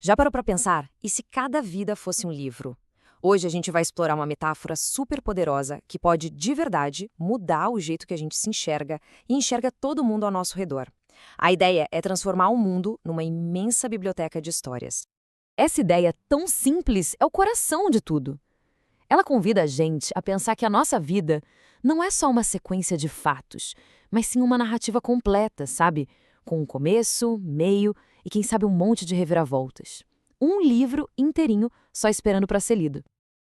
Já parou para pensar? E se cada vida fosse um livro? Hoje a gente vai explorar uma metáfora super poderosa que pode, de verdade, mudar o jeito que a gente se enxerga e enxerga todo mundo ao nosso redor. A ideia é transformar o mundo numa imensa biblioteca de histórias. Essa ideia tão simples é o coração de tudo. Ela convida a gente a pensar que a nossa vida não é só uma sequência de fatos, mas sim uma narrativa completa, sabe? Com um começo, meio e quem sabe um monte de reviravoltas. Um livro inteirinho só esperando para ser lido.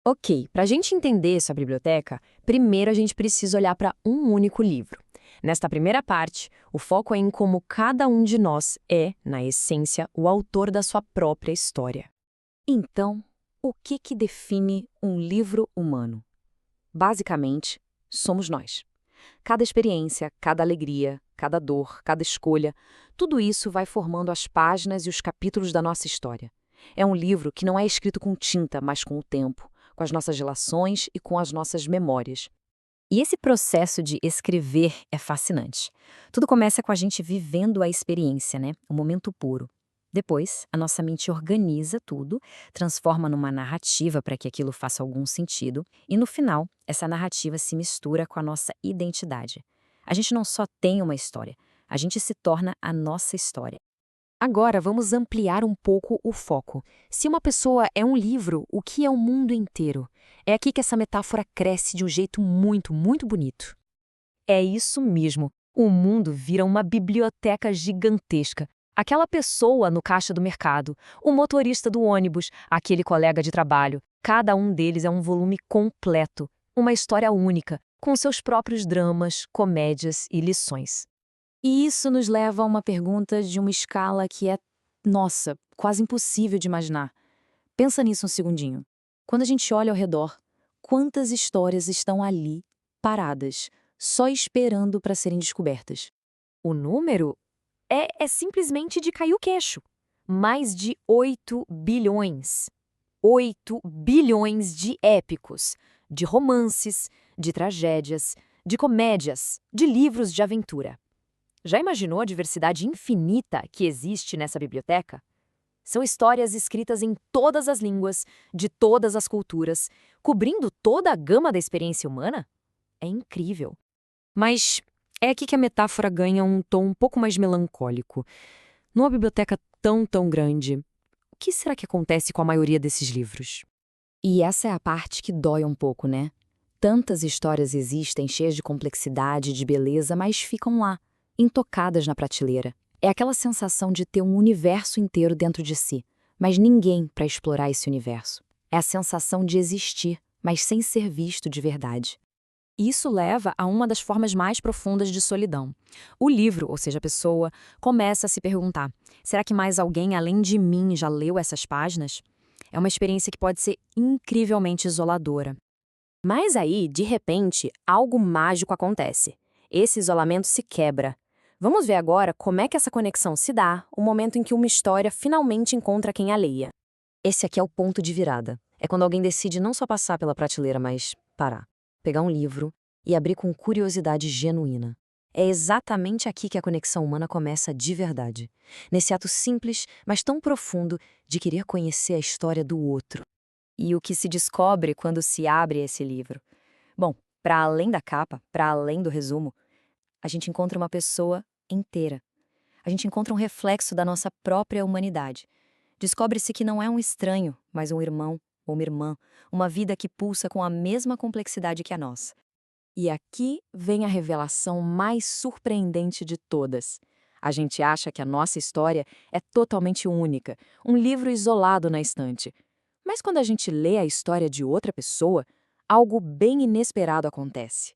Ok, para a gente entender essa biblioteca, primeiro a gente precisa olhar para um único livro. Nesta primeira parte, o foco é em como cada um de nós é, na essência, o autor da sua própria história. Então, o que define um livro humano? Basicamente, somos nós. Cada experiência, cada alegria, cada dor, cada escolha, tudo isso vai formando as páginas e os capítulos da nossa história. É um livro que não é escrito com tinta, mas com o tempo, com as nossas relações e com as nossas memórias. E esse processo de escrever é fascinante. Tudo começa com a gente vivendo a experiência, né? O momento puro. Depois, a nossa mente organiza tudo, transforma numa narrativa para que aquilo faça algum sentido, e no final, essa narrativa se mistura com a nossa identidade. A gente não só tem uma história, a gente se torna a nossa história. Agora, vamos ampliar um pouco o foco. Se uma pessoa é um livro, o que é o mundo inteiro? É aqui que essa metáfora cresce de um jeito muito, muito bonito. É isso mesmo. O mundo vira uma biblioteca gigantesca. Aquela pessoa no caixa do mercado, o motorista do ônibus, aquele colega de trabalho, cada um deles é um volume completo, uma história única, com seus próprios dramas, comédias e lições. E isso nos leva a uma pergunta de uma escala que é, nossa, quase impossível de imaginar. Pensa nisso um segundinho. Quando a gente olha ao redor, quantas histórias estão ali, paradas, só esperando para serem descobertas? O número é simplesmente de cair o queixo. Mais de 8 bilhões. 8 bilhões de épicos, de romances, de tragédias, de comédias, de livros de aventura. Já imaginou a diversidade infinita que existe nessa biblioteca? São histórias escritas em todas as línguas, de todas as culturas, cobrindo toda a gama da experiência humana? É incrível. Mas é aqui que a metáfora ganha um tom um pouco mais melancólico. Numa biblioteca tão grande, o que será que acontece com a maioria desses livros? E essa é a parte que dói um pouco, né? Tantas histórias existem, cheias de complexidade, de beleza, mas ficam lá, intocadas na prateleira. É aquela sensação de ter um universo inteiro dentro de si, mas ninguém para explorar esse universo. É a sensação de existir, mas sem ser visto de verdade. Isso leva a uma das formas mais profundas de solidão. O livro, ou seja, a pessoa, começa a se perguntar: será que mais alguém além de mim já leu essas páginas? É uma experiência que pode ser incrivelmente isoladora. Mas aí, de repente, algo mágico acontece. Esse isolamento se quebra. Vamos ver agora como é que essa conexão se dá, o momento em que uma história finalmente encontra quem a leia. Esse aqui é o ponto de virada. É quando alguém decide não só passar pela prateleira, mas parar, pegar um livro e abrir com curiosidade genuína. É exatamente aqui que a conexão humana começa de verdade. Nesse ato simples, mas tão profundo, de querer conhecer a história do outro. E o que se descobre quando se abre esse livro? Bom, para além da capa, para além do resumo, a gente encontra uma pessoa inteira. A gente encontra um reflexo da nossa própria humanidade. Descobre-se que não é um estranho, mas um irmão ou uma irmã, uma vida que pulsa com a mesma complexidade que a nossa. E aqui vem a revelação mais surpreendente de todas. A gente acha que a nossa história é totalmente única, um livro isolado na estante. Mas quando a gente lê a história de outra pessoa, algo bem inesperado acontece.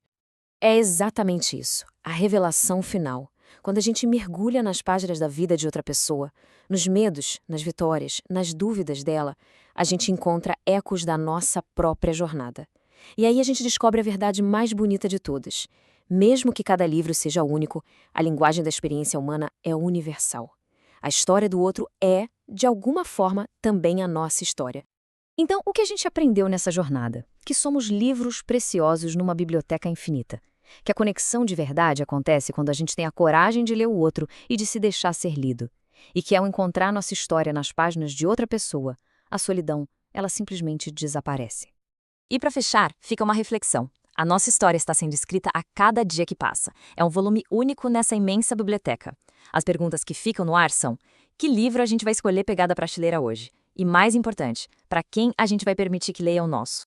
É exatamente isso, a revelação final. Quando a gente mergulha nas páginas da vida de outra pessoa, nos medos, nas vitórias, nas dúvidas dela, a gente encontra ecos da nossa própria jornada. E aí a gente descobre a verdade mais bonita de todas. Mesmo que cada livro seja único, a linguagem da experiência humana é universal. A história do outro é, de alguma forma, também a nossa história. Então, o que a gente aprendeu nessa jornada? Que somos livros preciosos numa biblioteca infinita. Que a conexão de verdade acontece quando a gente tem a coragem de ler o outro e de se deixar ser lido. e que ao encontrar nossa história nas páginas de outra pessoa, a solidão, ela simplesmente desaparece. E para fechar, fica uma reflexão. A nossa história está sendo escrita a cada dia que passa. É um volume único nessa imensa biblioteca. As perguntas que ficam no ar são: que livro a gente vai escolher pegar da prateleira hoje? E mais importante, para quem a gente vai permitir que leia o nosso?